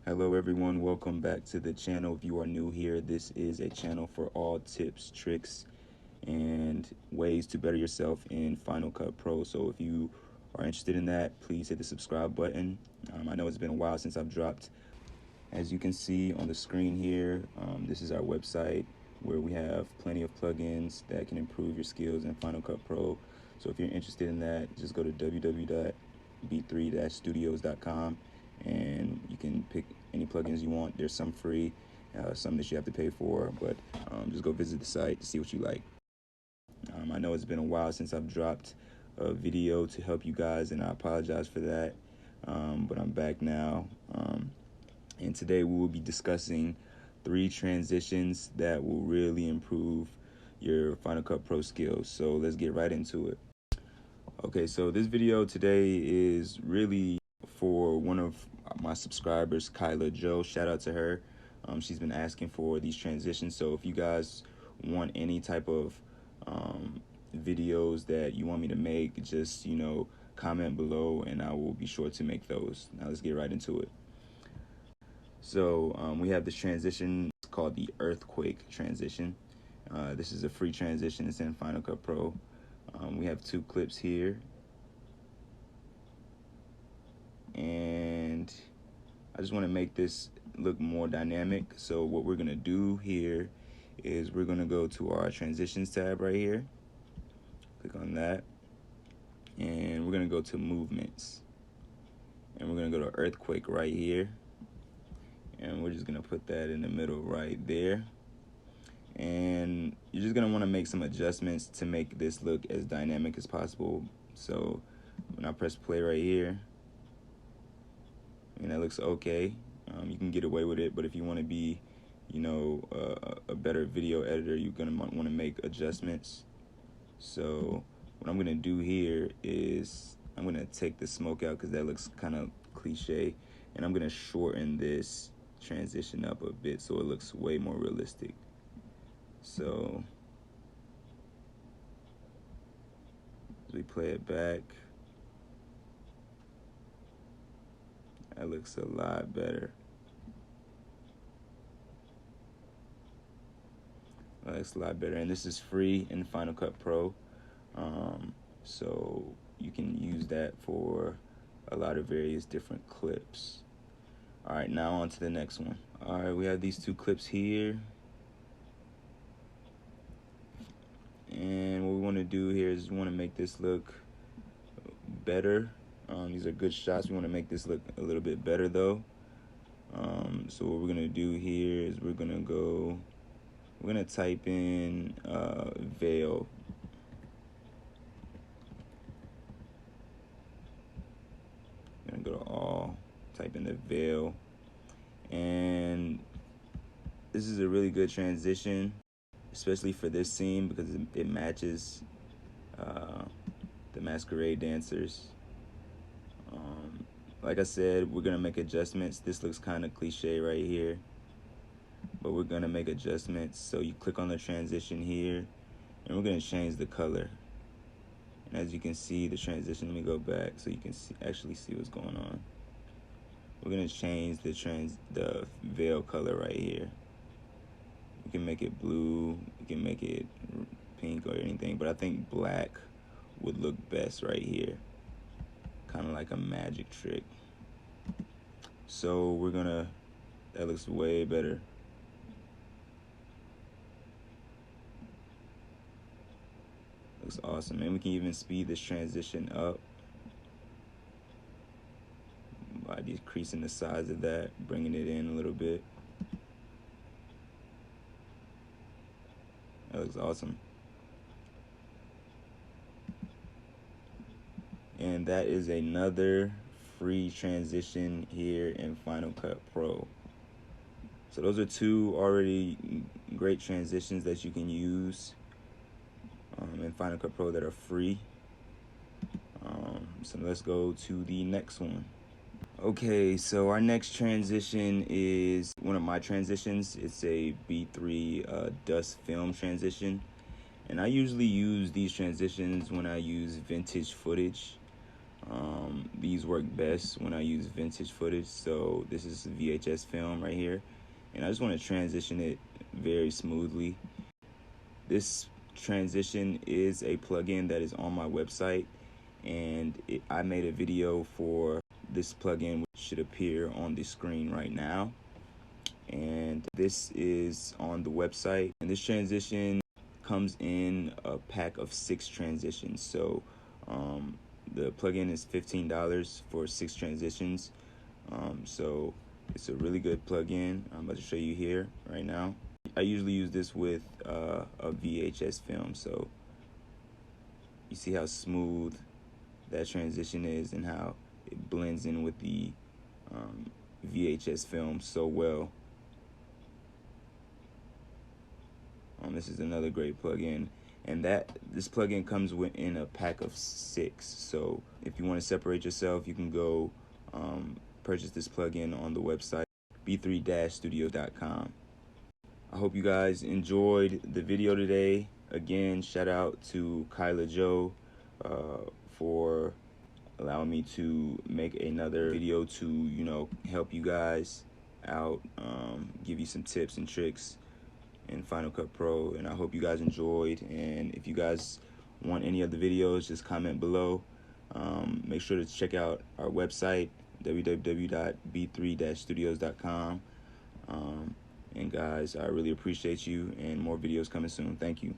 Hello everyone, welcome back to the channel. If you are new here, this is a channel for all tips, tricks, and ways to better yourself in Final Cut Pro. So if you are interested in that, please hit the subscribe button. I know it's been a while since I've dropped. As you can see on the screen here, this is our website where we have plenty of plugins that can improve your skills in Final Cut Pro. So if you're interested in that, just go to www.beat3-studios.com and you can pick any plugins you want. There's some free, some that you have to pay for, but just go visit the site to see what you like. I know it's been a while since I've dropped a video to help you guys, and I apologize for that, but I'm back now. And today we will be discussing 3 transitions that will really improve your Final Cut Pro skills. So let's get right into it. Okay, so this video today is really for one of my subscribers, Kyla Joe. Shout out to her. She's been asking for these transitions. So if you guys want any type of videos that you want me to make, just, comment below and I will be sure to make those. Now let's get right into it. So we have this transition. It's called the earthquake transition. This is a free transition. It's in Final Cut Pro. We have 2 clips here. And I just want to make this look more dynamic. So what we're going to do here is we're going to go to our transitions tab right here. Click on that. And we're going to go to movements. And we're going to go to earthquake right here. And we're just going to put that in the middle right there. And you're just going to want to make some adjustments to make this look as dynamic as possible. So when I press play right here, and that looks okay, you can get away with it. But if you want to be, a better video editor, you're going to want to make adjustments. So what I'm going to do here is I'm going to take the smoke out because that looks kind of cliche. And I'm going to shorten this transition up a bit so it looks way more realistic. So as we play it back, that looks a lot better. That looks a lot better. And this is free in Final Cut Pro. So you can use that for a lot of various different clips. All right, now on to the next one. All right, we have these 2 clips here. And what we want to do here is we want to make this look better. These are good shots. We want to make this look a little bit better though. So what we're going to do here is we're going to type in veil. I'm going to go to all, type in the veil. And this is a really good transition, especially for this scene because it matches the masquerade dancers. Like I said, we're gonna make adjustments. This looks kind of cliche right here, but we're gonna make adjustments. So you click on the transition here, and we're gonna change the color. And as you can see, the transition, let me go back so you can actually see what's going on. We're gonna change the veil color right here. You can make it blue, you can make it pink or anything, but I think black would look best right here. Kind of like a magic trick. So that looks way better. Looks awesome. And we can even speed this transition up by decreasing the size of that, bringing it in a little bit. That looks awesome. And that is another free transition here in Final Cut Pro. So those are 2 already great transitions that you can use in Final Cut Pro that are free. So let's go to the next one. Okay, so our next transition is one of my transitions. It's a B3 dust film transition. And I usually use these transitions when I use vintage footage. These work best when I use vintage footage. So this is VHS film right here, and I just want to transition it very smoothly. This transition is a plugin that is on my website, and I made a video for this plugin, which should appear on the screen right now. And this is on the website, and this transition comes in a pack of 6 transitions. So the plugin is $15 for 6 transitions. So it's a really good plugin. I'm about to show you here right now. I usually use this with a VHS film, so you see how smooth that transition is and how it blends in with the VHS film so well. This is another great plugin, and this plugin comes in a pack of 6. So if you want to separate yourself, you can go purchase this plugin on the website b3-studio.com. I hope you guys enjoyed the video today. Again, shout out to Kyla Joe for allowing me to make another video to help you guys out, give you some tips and tricks in Final Cut Pro, and I hope you guys enjoyed. And if you guys want any of the videos, just comment below. Make sure to check out our website www.b3-studios.com. And guys, I really appreciate you, and more videos coming soon. Thank you.